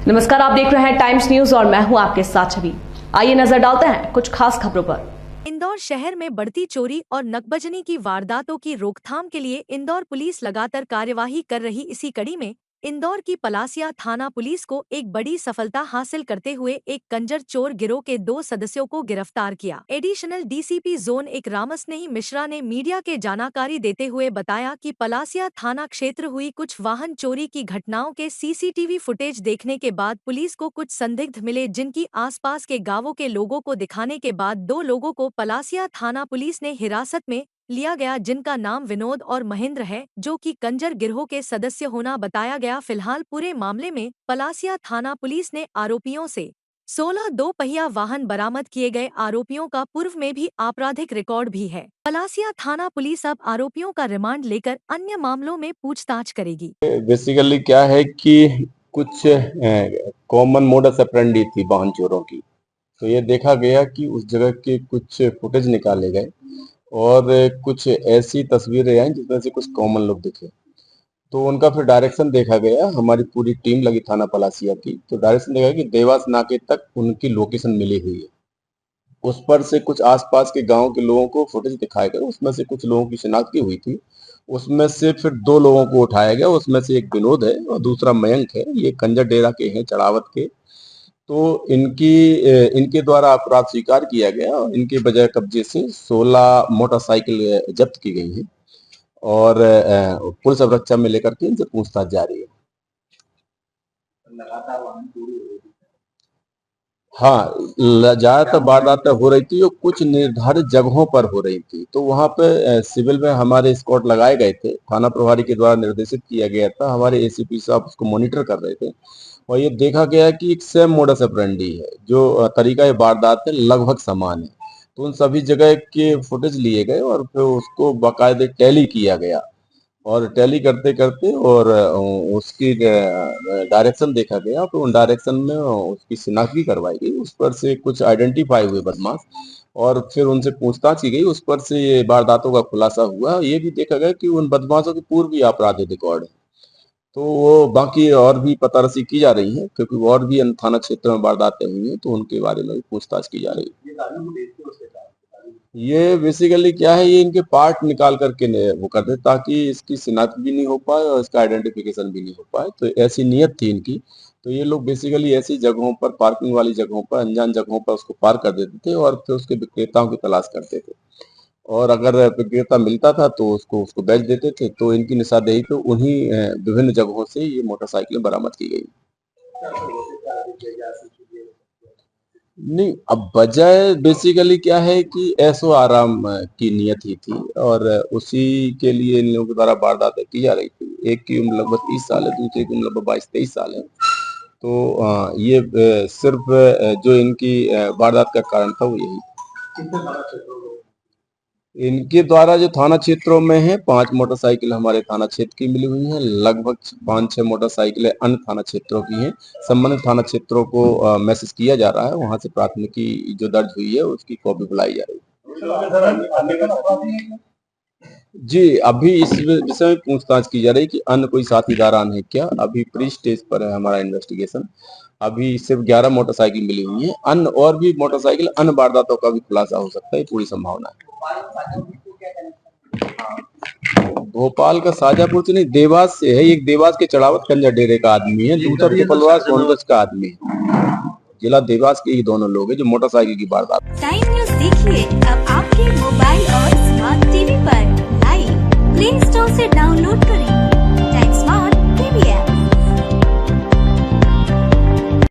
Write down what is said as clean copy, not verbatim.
नमस्कार, आप देख रहे हैं टाइम्स न्यूज और मैं हूं आपके साथ छवि। आइए नजर डालते हैं कुछ खास खबरों पर। इंदौर शहर में बढ़ती चोरी और नकबजनी की वारदातों की रोकथाम के लिए इंदौर पुलिस लगातार कार्यवाही कर रही। इसी कड़ी में इंदौर की पलासिया थाना पुलिस को एक बड़ी सफलता हासिल करते हुए एक कंजर चोर गिरोह के 2 सदस्यों को गिरफ्तार किया। Additional DCP zone 1 Ramsnehi Mishra ने मीडिया के जानकारी देते हुए बताया कि पलासिया थाना क्षेत्र हुई कुछ वाहन चोरी की घटनाओं के सीसीटीवी फुटेज देखने के बाद पुलिस को कुछ संदिग्ध मिले, जिनकी आसपास के गांवों के लोगों को दिखाने के बाद 2 लोगों को पलासिया थाना पुलिस ने हिरासत में लिया गया, जिनका नाम विनोद और महेंद्र है, जो कि कंजर गिरोह के सदस्य होना बताया गया। फिलहाल पूरे मामले में पलासिया थाना पुलिस ने आरोपियों से 16 2 पहिया वाहन बरामद किए गए। आरोपियों का पूर्व में भी आपराधिक रिकॉर्ड भी है। पलासिया थाना पुलिस अब आरोपियों का रिमांड लेकर अन्य मामलों में पूछताछ करेगी। बेसिकली क्या है कि कुछ कॉमन मोडस ऑपरेंडी थी वाहन चोरों की, तो ये देखा गया कि उस जगह के कुछ फुटेज निकाले गए और कुछ ऐसी तस्वीरें आई जिसमें से कुछ कॉमन लोग दिखे, तो उनका फिर डायरेक्शन देखा गया। हमारी पूरी टीम लगी थाना पलासिया की, तो डायरेक्शन देखा कि देवास नाके तक उनकी लोकेशन मिली हुई है। उस पर से कुछ आसपास के गांव के लोगों को फुटेज दिखाए गए, उसमें से कुछ लोगों की शिनाख्त की हुई थी। उसमें से फिर 2 लोगों को उठाया गया, उसमें से एक विनोद है और दूसरा मयंक है। ये कंजर डेरा के हैं, चढ़ावत के। तो इनके द्वारा अपराध स्वीकार किया गया और इनके बजाय कब्जे से 16 मोटरसाइकिल जब्त की गई है और पुलिस सुरक्षा में लेकर के इनसे पूछताछ जारी है। हाँ, ज्यादातर वारदातें हो रही थी और कुछ निर्धारित जगहों पर हो रही थी, तो वहां पे सिविल में हमारे स्क्वाड लगाए गए थे। थाना प्रभारी के द्वारा निर्देशित किया गया था, हमारे एसीपी साहब उसको मॉनिटर कर रहे थे और ये देखा गया कि एक सेम मोडस ऑपरेंडी है, जो तरीका ये वारदात है लगभग समान है। तो उन सभी जगह के फुटेज लिए गए और फिर उसको बाकायदे टैली किया गया और टैली करते करते और उसकी डायरेक्शन देखा गया, तो उन डायरेक्शन में उसकी शिनाख्त भी करवाई गई। उस पर से कुछ आइडेंटिफाई हुए बदमाश और फिर उनसे पूछताछ की गई। उस पर से ये वारदातों का खुलासा हुआ। ये भी देखा गया कि उन बदमाशों की पूर्व भी आपराधिक रिकॉर्ड है, तो वो बाकी और भी पतारसी की जा रही है, क्योंकि और भी अन्य थाना क्षेत्र में वारदातें हुई हैं, तो उनके बारे में भी पूछताछ की जा रही है। ये बेसिकली क्या है, ये इनके पार्ट निकाल करके वो करते ताकि इसकी शिनाख्त भी नहीं हो पाए और इसका आइडेंटिफिकेशन भी नहीं हो पाए, तो ऐसी नियत थी इनकी। तो ये लोग बेसिकली ऐसी जगहों पर, पार्किंग वाली जगहों पर, अनजान जगहों पर उसको पार्क कर देते थे और फिर उसके विक्रेताओं की तलाश करते थे और अगर विक्रेता मिलता था तो उसको बेच देते थे। तो इनकी निशानदेही पे उन्हीं विभिन्न जगहों से ये मोटरसाइकिलें बरामद की गई। नहीं, अब वजह बेसिकली क्या है कि ऐशो आराम की नियत ही थी और उसी के लिए इन लोगों के द्वारा वारदातें की जा रही थी। एक की उम्र लगभग 30 साल है, दूसरे की उम्र लगभग 22-23 साल है। तो ये सिर्फ जो इनकी वारदात का कारण था वो यही। इनके द्वारा जो थाना क्षेत्रों में है 5 मोटरसाइकिल हमारे थाना क्षेत्र की मिली हुई हैं, लगभग 5-6 मोटरसाइकिलें अन्य थाना क्षेत्रों की हैं। संबंधित थाना क्षेत्रों को मैसेज किया जा रहा है, वहां से प्राथमिकी जो दर्ज हुई है उसकी कॉपी बुलाई जा रही है। जी, अभी इस विषय में पूछताछ की जा रही है कि अन्य कोई साथीदारान है क्या। अभी प्री स्टेज पर है हमारा इन्वेस्टिगेशन। अभी सिर्फ 11 मोटरसाइकिल मिली हुई है, अन्य और भी मोटरसाइकिल अन्य वारदातों का भी खुलासा हो सकता है, पूरी संभावना है। भोपाल का शाजापुर से नहीं, देवास से है। एक देवास के चढ़ावत कंजर डेरे का आदमी है, दूसरा पिपलवार सोनगंज का आदमी है। जिला देवास के ही दोनों लोग हैं जो मोटरसाइकिल की वारदात। टाइम न्यूज देखिए अब आपके मोबाइल और स्मार्ट टीवी पर लाइव प्ले स्टोर से डाउनलोड करें।